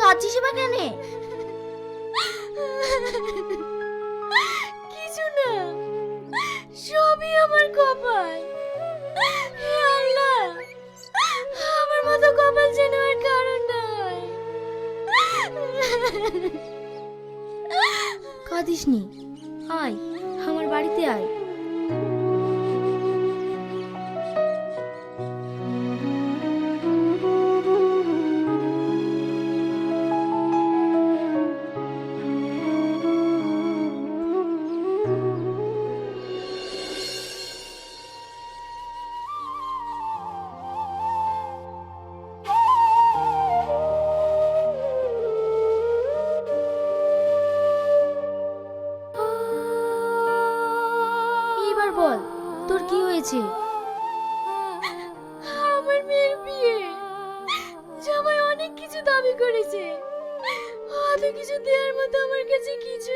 কাঁদছিস বা কেন? কিছু না, সবই আমার কপাল। হে আল্লাহ, আমার মতো কপাল যেন আর কারণ নাই। কাঁদিস নি, আয় আমার বাড়িতে আয়। এবার বল, তোর কি হয়েছে? আমার মেয়ের বিয়ে। জামাই অনেক কিছু দাবি করেছে, অত কিছু দেওয়ার মতো আমার কাছে কিছু